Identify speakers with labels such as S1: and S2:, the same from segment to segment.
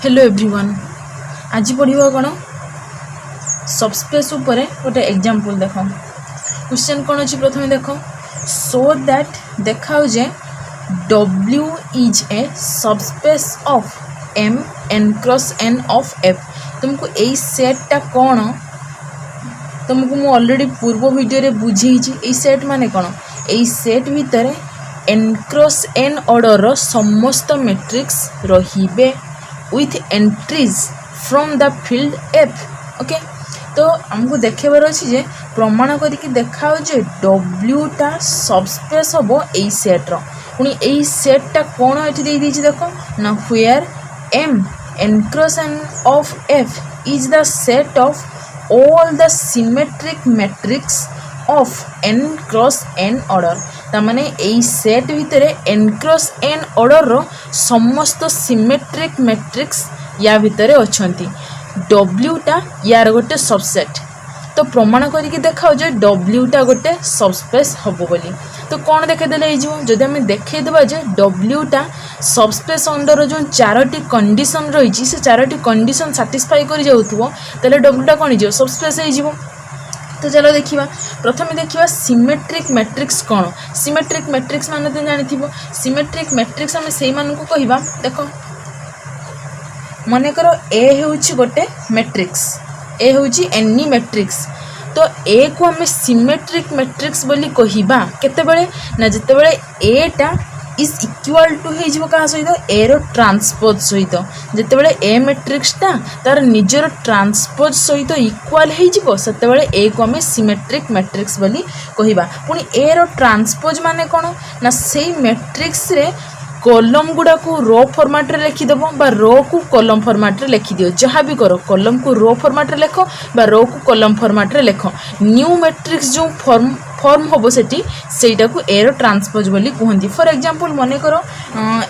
S1: Hello everyone आज पढ़िबा कौन subspace उपरे गोटे एग्जांपल देख क्वेश्चन कौन अच्छी प्रथम देख सो दैट देखाओ जे W is a subspace of M n cross n of F। तुमको यही सेटटा कौन तुमको मु ऑलरेडी पूर्व वीडियो रे बुझेई सेट माने कौन यही सेट भितर n क्रॉस n ऑर्डर समस्त मैट्रिक्स रहिबे with entries from the field F। Okay तो हमको देखेबार अच्छी जे प्रमाण करके देखाओ जे W टा सबस्पेस हम यही सेट पुणी यही सेटा कौन ये दे देखो ना where M n cross n of F is the set of all the symmetric matrix of n cross n order तामाने यही सेट भितर n क्रॉस n ऑर्डर रो समस्त सिमेट्रिक मैट्रिक्स या भितर अछंती W टा यार गोटे सबसेट। तो प्रमाण करके देखाओ जे W टा गोटे सबस्पेस हबो बोली। तो कौन देखेदेले जदि आम देखेदेबा जे W टा सबस्पेस अंडर जो चारोटी कंडीशन रही से चारोटी कंडीशन सैटिस्फाई कर जाउथबो तले W टा कौन हो सबस्पेस हो। तो चलो देखिए प्रथम देखिए सिमेट्रिक मैट्रिक्स कौन सिमेट्रिक मैट्रिक्स मान तो जानी सिमेट्रिक मैट्रिक्स आम से कहवा देख मनकर ए हूँ गोटे मैट्रिक्स ए हूँ एनी मैट्रिक्स। तो ए को आम सिमेट्रिक मैट्रिक्स बोली कहवा केतेबेले ना जितेबेले ए टा इज इक्वाल टू हो क्या सहित ए रो ट्रांसपोज सहित जितेबेले ए मैट्रिक्सटा तार निजर ट्रांसपोज सहित इक्वाल होते ए को आम सिमेट्रिक मैट्रिक्स बोली कहवा। पुणी ए रो ट्रांसपोज माने कौन ना से मैट्रिक्स रे कॉलम गुड़ा को रो फॉर्मेट रे लिखिदेव बा रो को कॉलम फॉर्मेट रे लिखिदियो जहाँ भी करो कॉलम को रो फॉर्मेट रे लिख बा रो को कॉलम फॉर्मेट रे लिख न्यू मैट्रिक्स जो फॉर्म हम सेटा को ए रो ट्रांसपोज बोली कहती। फॉर एग्जांपल मन करो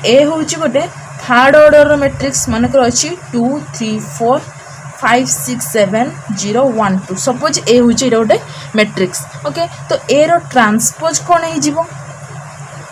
S1: ए हूँ गोटे थर्ड ऑर्डर मैट्रिक्स मनकर अच्छी 2 3 4 5 6 7 0 1 2 सपोज ए हूँ गोटे मैट्रिक्स। ओके तो ए रो ट्रांसपोज कौन हो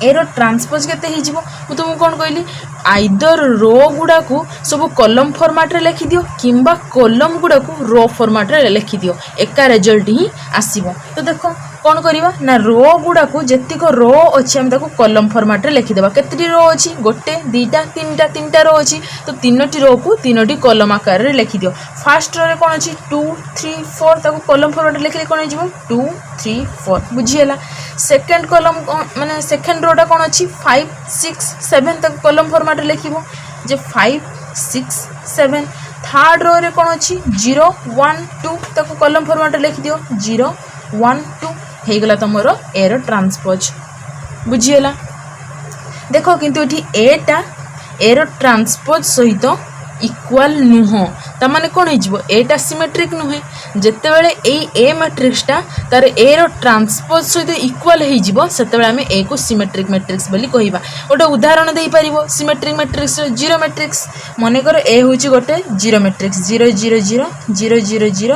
S1: ए रो ट्रांसपोज केते ही जीवो मु तुमको कौन कहली आइदर रो गुड़ा को सब कॉलम फॉर्मेट रे लिखि दियो किंबा कॉलम गुड़ा को रो फॉर्मेट रे लिखि दियो एका रिजल्ट ही आसीबो। तो देखो कौन करिवा ना रो गुड़ा को जेतिक रो अछि हम ताको कॉलम फॉर्मेट रे लिखि देबा केतटी रो अछि गोटे दुईटा तीनटा रो अछि तो तीनोटी रो को तीनोटी कॉलम आकार रे लिखि दियो। फर्स्ट रो रे कौन अछि 2 3 4 ताको कॉलम फॉर्मेट रे लिखले कौन हो 2 3 4 बुझिएला। सेकंड कॉलम माने सेकंड रोटा कौन अच्छी 5 6 7 तक कॉलम फॉर्मेट लिखिबो जे 5 6 7। थर्ड रो रे कौन अच्छी 0 1 2 तक कॉलम फॉर्मेट लिखि दियो 0 1 2 हे गला तमरो ए रो ट्रांसपोज बुझिएला। देखो किंतु एठी ए टा ए रो ट्रांसपोज सहित इक्वाल नुह तामाने कौन हो एटा सिमेट्रिक नुहे जितेबाला ए मैट्रिक्सटा तार ए रो ट्रांसपोज सहित इक्वाल होते आम ए को सिमेट्रिक मैट्रिक्स बोली कहवा। गोटे उदाहरण दे पारिबो सिमेट्रिक मैट्रिक्स जीरो मैट्रिक्स मनकर ए हूँ गोटे जीरो मैट्रिक्स 0 0 0 0 0 0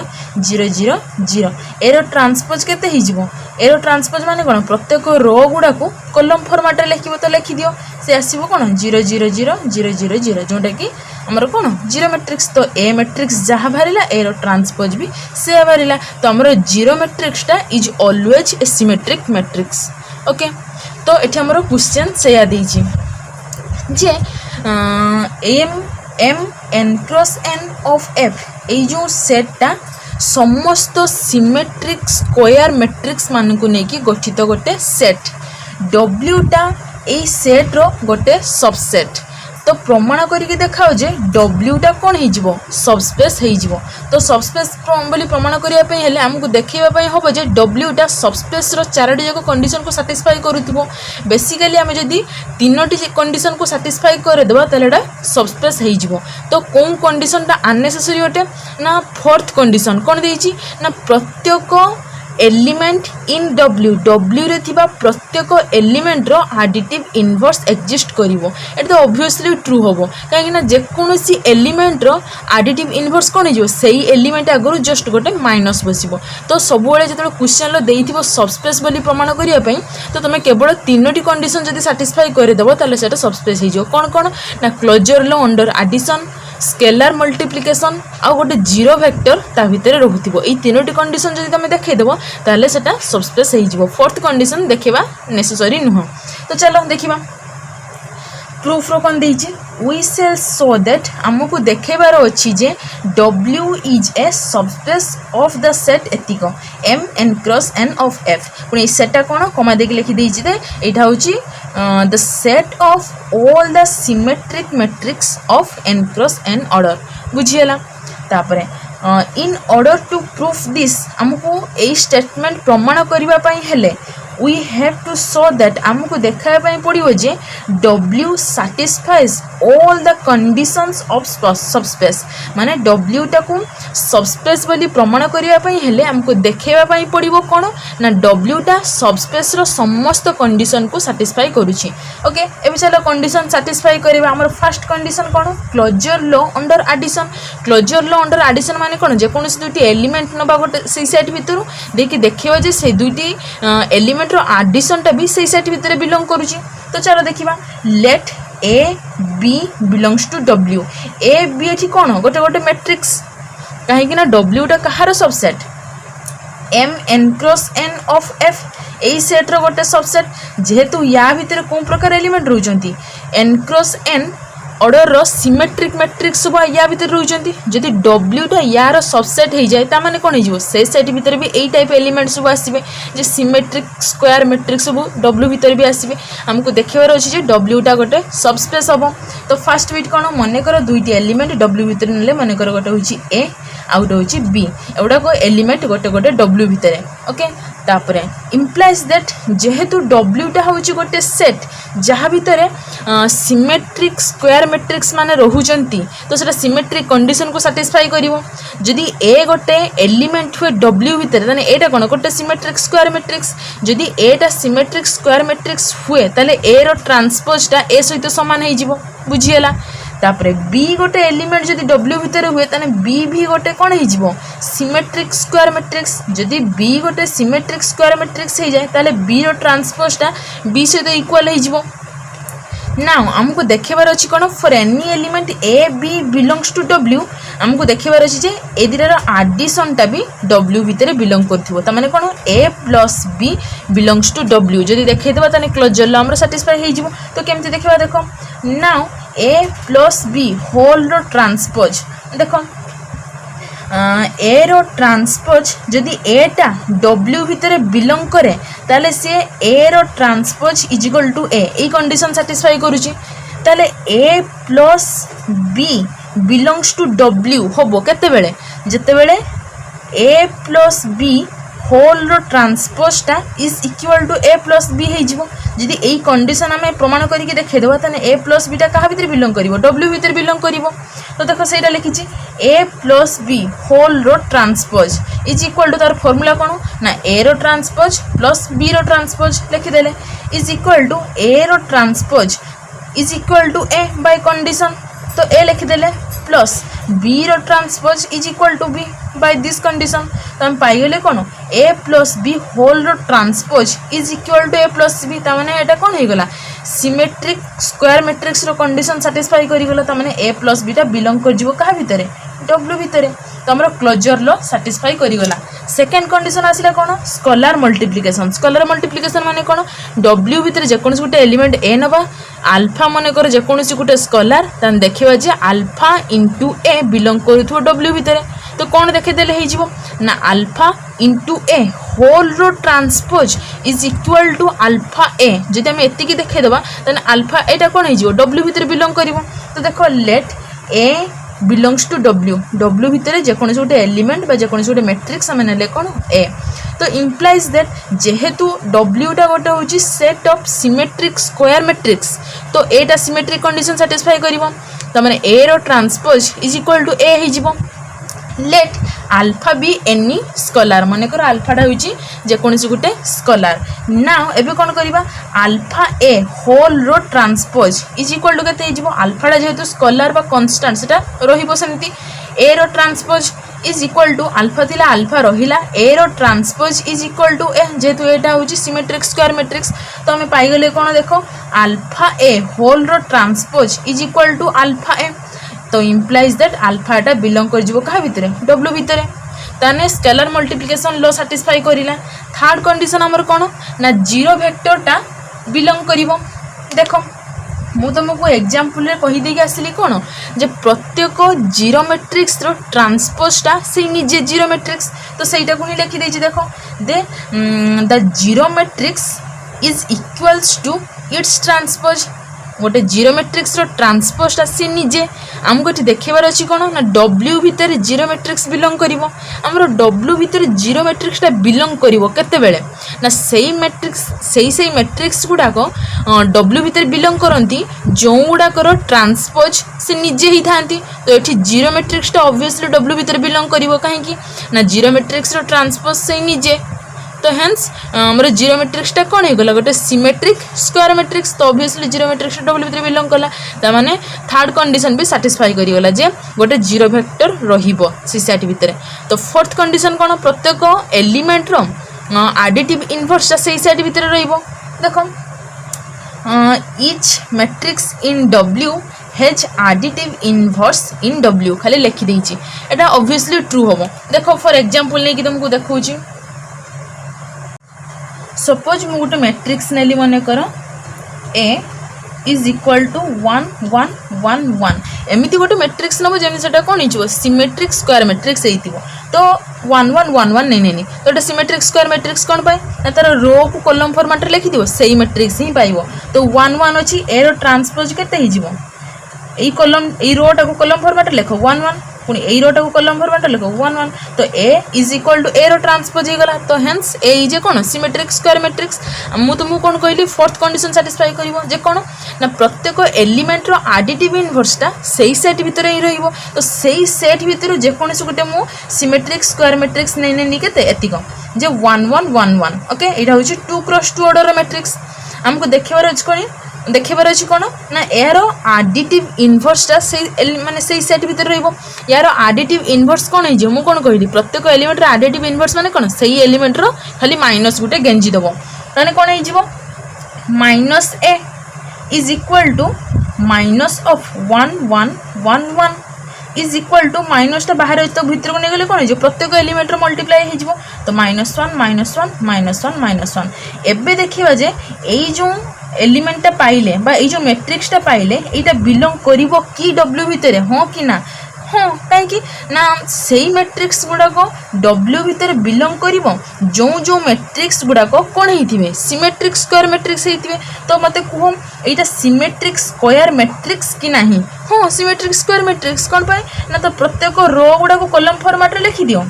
S1: 0 0 0 ए रो ट्रांसपोज केते ए रो ट्रांसपोज माने कौन प्रत्येक रो गुड़ा को कॉलम फॉर्मेट लिखिबो तो लिखिदियो से आसीबो कौन 0 0 0 0 0 0 जोटा कि आमर कौन जीरो मैट्रिक्स। तो ए मैट्रिक्स जहाँ बाहरिला ए रो ट्रांसपोज भी से बाहरिला तो आमर जीरो मैट्रिक्सटा is always a symmetric matrix. Okay तो ये आमर क्वेश्चन से देछि जे M n cross n of F ए जो सेटटा समस्त सिमेट्रिक स्क्वायर मैट्रिक्स मान को लेकिन गठित गोटे सेट W टा ए सेट रो गोटे सबसेट। तो प्रमाण करके देखाओ जे W टा कौन हो सबस्पेस हो। तो सबस्पेस बोली प्रमाण करने आमको देखा हम जे W टा सबस्पेस रो चारोटी जाक कंडीशन को सैटिस्फाई करूथबो। बेसिकली आम जदि तीनोटी कंडीशन को सैटिस्फाई करदेबा ताले सबस्पेस हो। तो कौन कंडीशन टा अननेसेसरी अटे ना फोर्थ कंडीशन कौन देछि ना प्रत्येक एलिमेंट इन W रे थिबा प्रत्येक एलिमेंट रो एडिटिव इनवर्स एक्जिस्ट करिवो। एटा तो ऑब्वियसली ट्रू होबो काहे ना जेकोनोसी एलिमेंट रो एडिटिव इनवर्स कोन हिजो सेही एलिमेंट आगरु जस्ट गोटे माइनस बसिबो। तो सबुबेले जेतबे क्वेश्चन लो देइथिबो सबस्पेस बोली प्रमाण करिया पई तो तुम केवल तीनोटी कंडीशन जदि सैटिस्फाई कर देबो ताले सेटा सबस्पेस हिजो। कोन कोन ना क्लोजर लो अंडर एडिशन स्केलार मल्टीप्लिकेशन आउ गोटे जीरो वेक्टर ता भितर रहुथिबो ई तीनोटी कंडीशन जदि तमे देखै देबो ताले सेटा सबस्पेस हे जिवो फोर्थ कंडीशन देखिबा नेसेसरी नुह तो चलो देखिबा प्रूफ रो कोन देछि we shall show that आमको देखेबार अछि जे W is a subspace of the set एतिक M n cross n of F पुनी सेटा कोन कमा देख लिखि देछि दे एटा होछि the set of all the symmetric matrix of n cross n order बुझियला तापरे in order to prove this आमको ए स्टेटमेंट प्रमाण करिबा पई हेले we have to show that आमको देखाय पई पड़ियो जे W satisfies all the conditions of subspace माने W टाकू सबस्पेस बोली प्रमाण करिया पई हेले आमको देखेबा पई पड़िबो कोन ना W टा सबस्पेस रो समस्त कंडीशन को सैटिस्फाई करूची ओके एबे चलो कंडीशन सैटिस्फाई करबा हमर फर्स्ट कंडीशन कोन closure law under addition closure law under addition माने कोन जे कोनसी दुटी एलिमेंट नबा गोटे सेई सेट भितरु देखि देखिबा जे से दुटी एलिमेंट रो एडिशन टा भी सेई सेट भितर बिलोंग करूची तो चलो देखिबा late A B belongs to W A B एठी कोन गोटे गोटे मैट्रिक्स काहे कि ना W टा कहार subset M n cross n of F ए सेट रो गोटे सबसेट जेहेतु या भितर कोन प्रकार एलिमेंट रहउचंती n cross n ऑर्डर रो सिमेट्रिक मैट्रिक्स सब या भितर रहउचंती जदि W टा यार सबसेट हे जाय ता माने कोन हे जिवो से सेट भितर भी एई टाइप एलिमेंट सब आसीबे जे सिमेट्रिक स्क्वायर मैट्रिक्स सब W भितर भी आसीबे हमको देखिबार अछि जे W टा गोटे सबस्पेस हबो तो फर्स्ट बिट कोन मने करो दुईटी एलिमेंट W भितर नले मने करो गोटे होछि A आउ गोटे होछि B एवडा को एलिमेंट गोटे गोटे W भितर ओके तापरे implies that जेहेतु W टा होछि गोटे सेट जहा भितर सिमेट्रिक स्क्वायर मैट्रिक्स माने रहउचंती तो सेटा सिमेट्रिक कंडीशन को सैटिस्फाई करिवो जदि A गोटे एलिमेंट हुए W भितर तने एटा कोन गोटे सिमेट्रिक स्क्वायर मैट्रिक्स जदि A टा सिमेट्रिक स्क्वायर मैट्रिक्स हुए ताले A रो ट्रांसपोज टा A सहित समान हे जिवो बुझियला तापरे B गोटे एलिमेंट जदि W भितर हुए तने B भी गोटे कोन हे जिवो सिमेट्रिक स्क्वायर मैट्रिक्स जदि B गोटे सिमेट्रिक स्क्वायर मैट्रिक्स हे जाय ताले B रो ट्रांसपोज टा B सहित इक्वल हे जिवो नाउ हमको देखेबार अछि कोन for any element A B belongs to W हमको देखेबार अछि जे ए दिरार एडिशन टा भी W भितर बिलोंग करथिबो त माने कोन A plus B belongs to W जदि देखे देबा तने क्लोजर लॉ हमर सैटिस्फाई हे जिवो तो केमति देखबा देखो now A plus B whole रो ट्रांसपोज देखो A रो ट्रांसपोज जदि A टा W भितर बिलोंग करे ताले से A रो transpose is equal to A ए कंडीशन सैटिस्फाई करूची ताले A plus B belongs to W होबो केते बेले जते बेले A plus B होल रो ट्रांसपोज टा is equal to A plus B हे जिवो जदि एई कंडीशन हमें प्रमाण करिके देखे देबा तने A plus B टा कहा भितर बिलोंग करिवो W भितर बिलोंग करिवो तो देखो सेटा लिखिछि A plus B होल रो ट्रांसपोज इज इक्वल टू तार फार्मूला कोन ना A रो ट्रांसपोज प्लस B रो ट्रांसपोज लिखि देले इज इक्वल टू A रो transpose is equal to A by condition तो A लिखि देले प्लस B रो transpose is equal to B by this condition तो हम पाई गेले कोन A plus B होल रो transpose is equal to A plus B ता माने एटा कोन हे गला सिमेट्रिक स्क्वायर मैट्रिक्स रो कंडीशन सैटिस्फाई करि गला ता माने A plus B टा बिलोंग कर जिवो कहा भितरे W भितरे तो हमर क्लोजर लॉ सैटिस्फाई करि गला सेकंड कंडीशन आसिला कोन स्केलार मल्टीप्लिकेशन माने कोन W भितरे जे कोनस गुटे एलिमेंट A नबा अल्फा माने कर जे कोनस गुटे स्केलार तन देखिबा जे अल्फा इनटू A बिलोंग करथो W भितरे तो कौन देखे देले हे जिवो ना अल्फा इनटू A होल रो transpose is equal to alpha A जदि हम एति की देखे देबा तने अल्फा एटा कोन हे जिवो W भितर बिलोंग करिवो तो देखो let A belongs to W भितर जे कोन गोटे एलिमेंट बा जे कोन गोटे मैट्रिक्स हम नेले कोन A तो implies that जेहेतु W टा गोटे होची set of symmetric square matrix तो A टा सिमेट्रिक कंडीशन सैटिस्फाई करिवो त माने A रो transpose is equal to A हे जिवो let alpha be any scalar माने कर अल्फा टा होची जे कोनसी गुटे स्केलार नाउ एबे कोन करबा अल्फा ए होल रो ट्रांसपोज इज इक्वल टू केते हिजबो अल्फा टा जेहेतु स्केलार बा कांस्टेंट सेटा रहिबो सेमती ए रो transpose is equal to alpha थिला अल्फा रहिला ए रो transpose is equal to A जेहेतु एटा होची सिमेट्रिक स्क्वायर मैट्रिक्स तो हमें पाई गेले कोन देखो अल्फा ए होल रो transpose is equal to alpha A तो इम्प्लाइज दैट आल्फाटा बिलंग कर क्या भितर डब्ल्यू भितर ताने स्केलर मल्टीप्लिकेशन लॉ सैटिस्फाई करिला। थर्ड कंडीशन हमर कोन ना जीरो वेक्टरटा बिलंग करिवो। देखो मु तुमको एग्जांपल रे कहि देगी आसली कोन जे प्रत्येक जीरो मैट्रिक्स रो ट्रांसपोजटा से निजे जीरो मैट्रिक्स तो सेटा को ही लिखि देछि। देखो दे the zero matrix is equals to its transpose गोटे जीरो मैट्रिक्स रो ट्रांसपोजटा से निजे आमको ये देखेबार अच्छी कौन ना डब्ल्यू भितर जीरो मैट्रिक्स बिलंग करिवो। हमर डब्ल्यू भितर जीरो मैट्रिक्सटा बिलंग करिवो केते बेले ना सेही मैट्रिक्स सेही मैट्रिक्स गुडाक डब्ल्यू भितर बिलंग करती जो गुड़ाकर ट्रांसपोज से निजे ही थांती। तो ये जीरो मैट्रिक्सटा ऑब्वियसली डब्ल्यू भितर बिलंग करिवो कहीं ना जीरो मैट्रिक्स रो ट्रांसपोज से निजे। तो हेन्स आमर जीरो मैट्रिक्सटा कौन हो गला गोटे सिमेट्रिक स्क्वायर मैट्रिक्स तो ऑब्वियसली जीरो मैट्रिक्स डब्ल्यू भितर बिलंग कला तामाने थर्ड कंडीशन भी सैटिस्फाई करिगला जे गोटे जीरो वेक्टर रहिबो सीसेट भितर। तो फोर्थ कंडीशन कौन प्रत्येक एलिमेंट रो एडिटिव इनवर्सटा सेही सेट भितर रहिबो। देखो etch matrix in W has additive inverse in W खाली लिखि देछि एटा ऑब्वियसली ट्रू होबो। देखो फॉर एग्जांपल नै कि तुमको देखौछि सपोज मु गोटे मैट्रिक्स नेली मन कर ए इज इक्वल टू 1 1 1 1 एमती गोटे मैट्रिक्स नब जमी से कौन हो सिमेट्रिक स्क्वायर मैट्रिक्स हो तो 1 1 1 1 नहीं नहीं तो गोटे सिमेट्रिक स्क्वायर मैट्रिक्स कौन पाए ना तार रो को कॉलम फॉर्मेट रे लिखि दिबो सेही मैट्रिक्स ही पाइबो। तो 1 1 अछि ए रो ट्रांसपोज केते हि जिवो एई कॉलम एई रो टा को कॉलम फॉर्मेट लिखो 1 1 पुणी ए रोटा को कॉलम फॉर्मेट लिखो 1 1 तो A is equal to A रो ट्रांसपोज हो गला। तो हेन्स ए इज ए कोन सिमेट्रिक स्क्वायर मैट्रिक्स। मु तुमको कोन कहली फोर्थ कंडीशन सैटिस्फाई करिवो जे कोन ना प्रत्येक एलिमेंट रो एडिटिव इनवर्सटा सेही सेट भीतर ही रहिबो। तो सेही सेट भीतर जे कोनसे गुटे मु सिमेट्रिक स्क्वायर मैट्रिक्स नै नै केते एतिको जे 1 1 1 1 ओके एटा होची 2 क्रॉस 2 ऑर्डर रो मैट्रिक्स हमको देखिबार अछि कोन देखिबार अछि कोन ना यार एडिटिव इनवर्सटा से माने सेही सेट भीतर रहिबो। यार एडिटिव इनवर्स कोन हे जे मु कोन कहली प्रत्येक एलिमेंट रो एडिटिव इनवर्स माने कोन सेही एलिमेंट रो खाली माइनस गुटे गेंजी दबो माने कोन हे जिवो minus A is equal to minus of 1 1 1 1 इज इक्वल टू माइनस टा बाहर तो भीतर को नै गले कोन हे जे प्रत्येक एलिमेंट रो मल्टीप्लाई हे जिवो। तो -1 -1 -1 -1 एबे देखिबा जे एई जो एलिमेंटा पाइले बा ए जो मैट्रिक्सटा पाइले एटा बिलंग करिवो की डब्ल्यू भितर हाँ कि ना हाँ कहीं ना सेही मैट्रिक्स गुड़ाक डब्ल्यू भितर बिलंग करिवो जो जो मैट्रिक्स गुड़ाक कौन होइथिबे सिमेट्रिक स्क्वायर मैट्रिक्स होइथिबे। तो मते कुह एटा सिमेट्रिक स्क्वायर मैट्रिक्स कि नाही हाँ सिमेट्रिक स्क्वायर मैट्रिक्स कौन पाए ना तो प्रत्येक रो गुड़ाक कॉलम फॉर्मेट रे लिखि दियो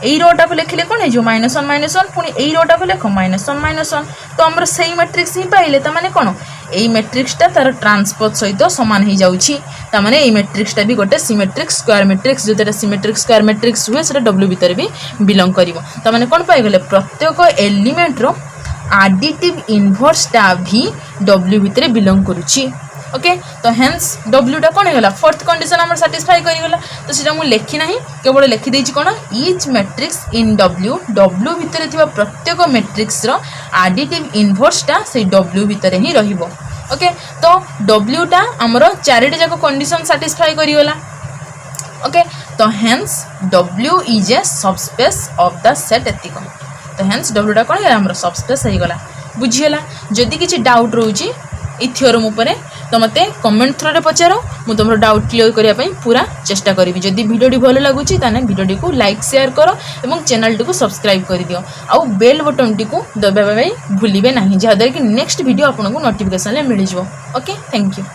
S1: এই रोटा को लिखले कौन है जो -1 पुणी এই रोटा को लिख -1 तो हमर सही मैट्रिक्स ही पाइले ता माने कोन এই मैट्रिक्सटा तार ट्रांसपोज सहित समान हो जाउछि ता माने এই मैट्रिक्सटा भी गोटे सिमेट्रिक स्क्वायर मैट्रिक्स जोटा सिमेट्रिक स्क्वायर मैट्रिक्स हुए सेटा डब्ल्यू भीतर भी बिलंग करिवो। ता माने कोन पाइ गेले प्रत्येक एलिमेंट रो एडिटिव इनवर्सटा भी डब्ल्यू भीतर बिलंग करूछि। ओके तो हेन्स डब्ल्यूटा कौन होगा फोर्थ कंडीशन आम साटिस्फाई करीगला। तो सीटा मुझे लिखी ना केवल लिखिदे कौन इच मैट्रिक्स इन डब्ल्यू डब्ल्यू भितर थिबा प्रत्येक मैट्रिक्स रो एडिटिव इनवर्सटा से डब्ल्यू भितर ही रहिबो। ओके तो डब्ल्यूटा आमर चारिटा जाक कंडीशन साटिस्फाई करीगला। ओके तो hence W is a subspace of the set एतिक। तो हेन्स डब्ल्यूटा कौन है आमर सबस्पेस हो गला बुझीगला। जदि किसी डाउट रोची ए थ्योरम उपरे तो मते कमेंट थ्रू रे पचारो मु तुमरो डाउट क्लियर करिया पई पूरा चेष्टा करिवि। जदि वीडियो टी भलो लागुची ताने वीडियो को लाइक शेयर करो एवं चैनल टी को सब्सक्राइब कर दियो आउ बेल बटन टी को दबाबा भूलिबे नाही जहादर कि नेक्स्ट वीडियो आपन को नोटिफिकेशन ले मिल जिवो। Okay thank you.